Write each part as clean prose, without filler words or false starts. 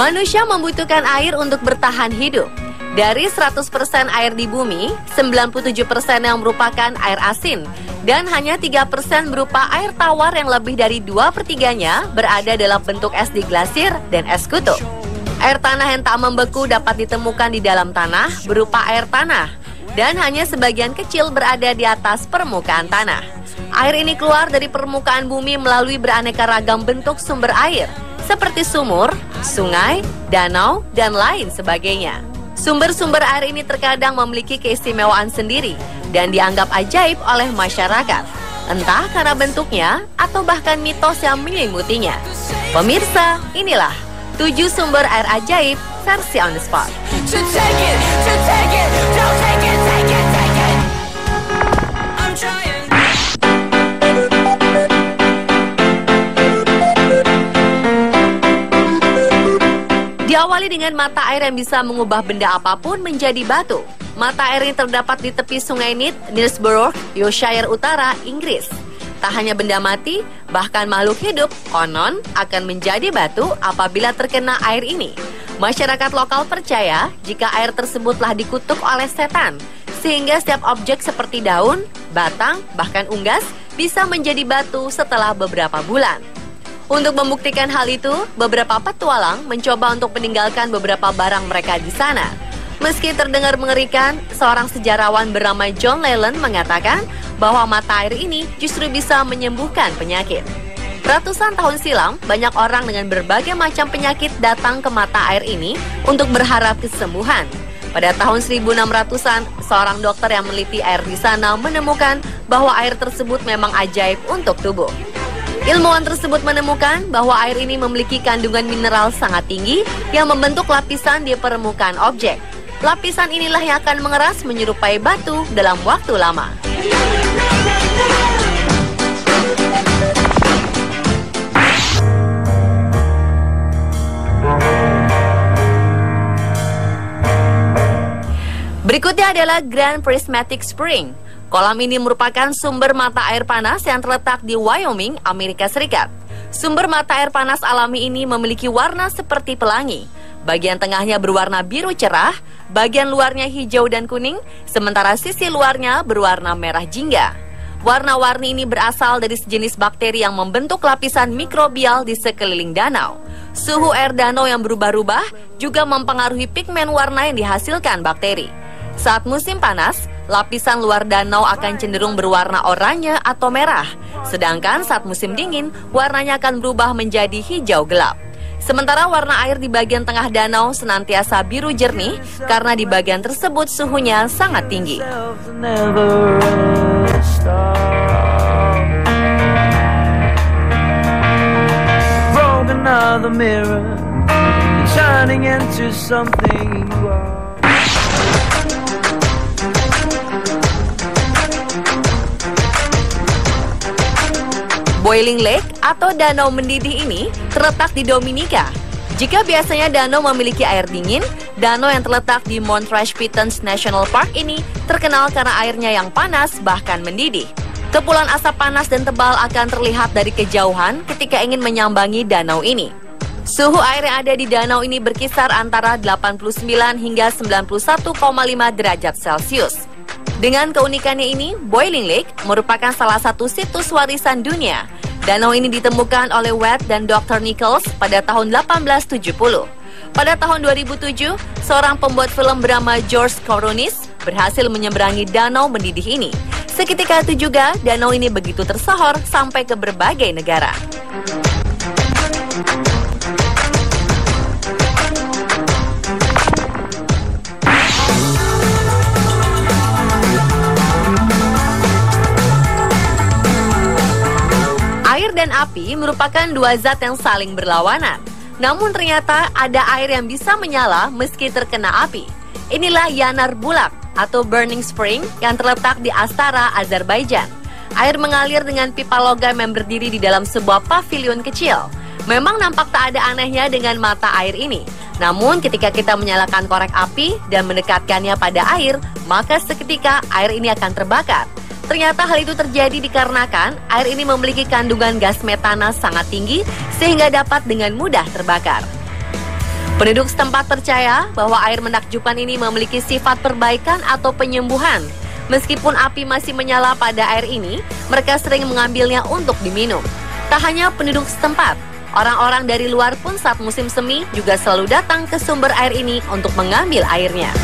Manusia membutuhkan air untuk bertahan hidup. Dari 100% air di bumi, 97% yang merupakan air asin, dan hanya 3% berupa air tawar yang lebih dari 2/3-nya berada dalam bentuk es di glasir dan es kutub. Air tanah yang tak membeku dapat ditemukan di dalam tanah berupa air tanah, dan hanya sebagian kecil berada di atas permukaan tanah. Air ini keluar dari permukaan bumi melalui beraneka ragam bentuk sumber air, seperti sumur, sungai, danau, dan lain sebagainya. Sumber-sumber air ini terkadang memiliki keistimewaan sendiri dan dianggap ajaib oleh masyarakat, entah karena bentuknya atau bahkan mitos yang menyelimuti-nya. Pemirsa, inilah 7 sumber air ajaib versi On The Spot. Diawali dengan mata air yang bisa mengubah benda apapun menjadi batu. Mata air ini terdapat di tepi sungai Nith, Knaresborough, Yorkshire Utara, Inggris. Tak hanya benda mati, bahkan makhluk hidup konon akan menjadi batu apabila terkena air ini. Masyarakat lokal percaya jika air tersebut telah dikutuk oleh setan, sehingga setiap objek seperti daun, batang, bahkan unggas bisa menjadi batu setelah beberapa bulan. Untuk membuktikan hal itu, beberapa petualang mencoba untuk meninggalkan beberapa barang mereka di sana. Meski terdengar mengerikan, seorang sejarawan bernama John Leland mengatakan bahwa mata air ini justru bisa menyembuhkan penyakit. Ratusan tahun silam, banyak orang dengan berbagai macam penyakit datang ke mata air ini untuk berharap kesembuhan. Pada tahun 1600-an, seorang dokter yang meneliti air di sana menemukan bahwa air tersebut memang ajaib untuk tubuh. Ilmuwan tersebut menemukan bahwa air ini memiliki kandungan mineral sangat tinggi yang membentuk lapisan di permukaan objek. Lapisan inilah yang akan mengeras menyerupai batu dalam waktu lama. Berikutnya adalah Grand Prismatic Spring. Kolam ini merupakan sumber mata air panas yang terletak di Wyoming, Amerika Serikat. Sumber mata air panas alami ini memiliki warna seperti pelangi. Bagian tengahnya berwarna biru cerah, bagian luarnya hijau dan kuning, sementara sisi luarnya berwarna merah jingga. Warna-warni ini berasal dari sejenis bakteri yang membentuk lapisan mikrobial di sekeliling danau. Suhu air danau yang berubah-ubah juga mempengaruhi pigmen warna yang dihasilkan bakteri. Saat musim panas, lapisan luar danau akan cenderung berwarna oranye atau merah. Sedangkan saat musim dingin, warnanya akan berubah menjadi hijau gelap. Sementara warna air di bagian tengah danau senantiasa biru jernih karena di bagian tersebut suhunya sangat tinggi. Boiling Lake atau danau mendidih ini terletak di Dominika. Jika biasanya danau memiliki air dingin, danau yang terletak di Montresh-Pitons National Park ini terkenal karena airnya yang panas bahkan mendidih. Kepulan asap panas dan tebal akan terlihat dari kejauhan ketika ingin menyambangi danau ini. Suhu air yang ada di danau ini berkisar antara 89 hingga 91,5 derajat Celcius. Dengan keunikannya ini, Boiling Lake merupakan salah satu situs warisan dunia. Danau ini ditemukan oleh Watt dan Dr. Nichols pada tahun 1870. Pada tahun 2007, seorang pembuat film bernama George Kourounis berhasil menyeberangi danau mendidih ini. Seketika itu juga, danau ini begitu tersohor sampai ke berbagai negara. Air dan api merupakan dua zat yang saling berlawanan. Namun ternyata ada air yang bisa menyala meski terkena api. Inilah Yanar Bulak atau Burning Spring yang terletak di Astara, Azerbaijan. Air mengalir dengan pipa logam yang berdiri di dalam sebuah pavilion kecil. Memang nampak tak ada anehnya dengan mata air ini. Namun ketika kita menyalakan korek api dan mendekatkannya pada air, maka seketika air ini akan terbakar. Ternyata hal itu terjadi dikarenakan air ini memiliki kandungan gas metana sangat tinggi sehingga dapat dengan mudah terbakar. Penduduk setempat percaya bahwa air menakjubkan ini memiliki sifat perbaikan atau penyembuhan. Meskipun api masih menyala pada air ini, mereka sering mengambilnya untuk diminum. Tak hanya penduduk setempat, orang-orang dari luar pun saat musim semi juga selalu datang ke sumber air ini untuk mengambil airnya.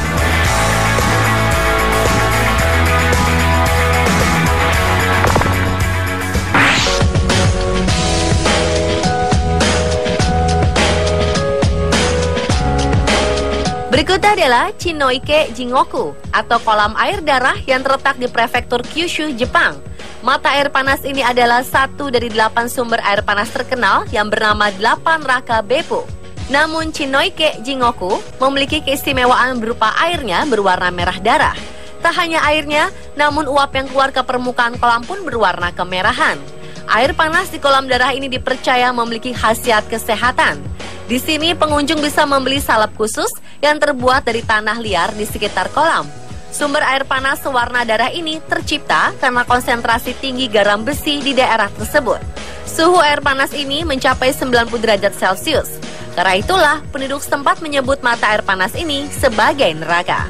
Berikutnya adalah Chinoike Jingoku atau kolam air darah yang terletak di prefektur Kyushu, Jepang. Mata air panas ini adalah satu dari 8 sumber air panas terkenal yang bernama 8 Raka Beppu. Namun Chinoike Jingoku memiliki keistimewaan berupa airnya berwarna merah darah. Tak hanya airnya, namun uap yang keluar ke permukaan kolam pun berwarna kemerahan. Air panas di kolam darah ini dipercaya memiliki khasiat kesehatan. Di sini pengunjung bisa membeli salep khusus yang terbuat dari tanah liar di sekitar kolam. Sumber air panas sewarna darah ini tercipta karena konsentrasi tinggi garam besi di daerah tersebut. Suhu air panas ini mencapai 90 derajat Celcius. Karena itulah penduduk setempat menyebut mata air panas ini sebagai neraka.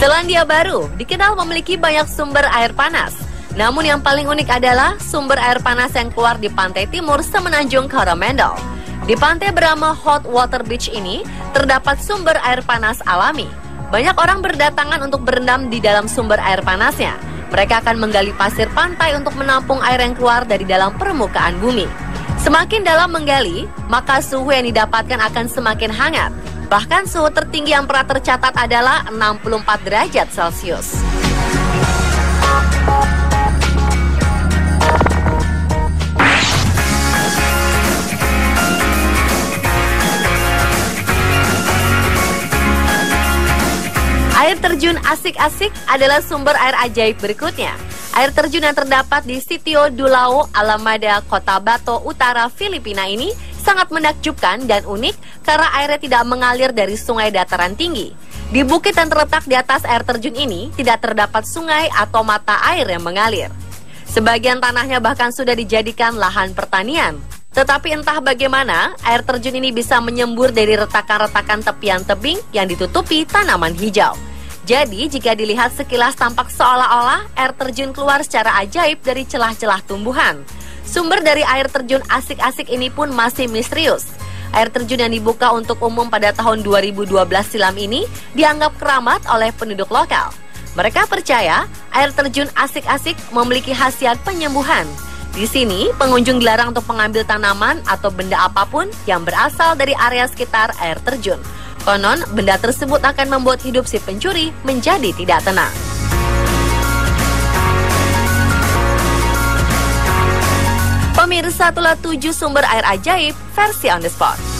Selandia Baru dikenal memiliki banyak sumber air panas. Namun yang paling unik adalah sumber air panas yang keluar di pantai timur semenanjung Coromandel. Di pantai bernama Hot Water Beach ini terdapat sumber air panas alami. Banyak orang berdatangan untuk berendam di dalam sumber air panasnya. Mereka akan menggali pasir pantai untuk menampung air yang keluar dari dalam permukaan bumi. Semakin dalam menggali, maka suhu yang didapatkan akan semakin hangat. Bahkan suhu tertinggi yang pernah tercatat adalah 64 derajat Celcius. Air terjun asik-asik adalah sumber air ajaib berikutnya. Air terjun yang terdapat di Sitio Dulao, Alameda, Cotabato Utara, Filipina ini sangat menakjubkan dan unik karena airnya tidak mengalir dari sungai dataran tinggi. Di bukit yang terletak di atas air terjun ini tidak terdapat sungai atau mata air yang mengalir. Sebagian tanahnya bahkan sudah dijadikan lahan pertanian. Tetapi entah bagaimana, air terjun ini bisa menyembur dari retakan-retakan tepian tebing yang ditutupi tanaman hijau. Jadi jika dilihat sekilas tampak seolah-olah air terjun keluar secara ajaib dari celah-celah tumbuhan. Sumber dari air terjun asik-asik ini pun masih misterius. Air terjun yang dibuka untuk umum pada tahun 2012 silam ini dianggap keramat oleh penduduk lokal. Mereka percaya air terjun asik-asik memiliki khasiat penyembuhan. Di sini, pengunjung dilarang untuk mengambil tanaman atau benda apapun yang berasal dari area sekitar air terjun. Konon, benda tersebut akan membuat hidup si pencuri menjadi tidak tenang. Pemirsa, itulah 7 sumber air ajaib versi on the spot.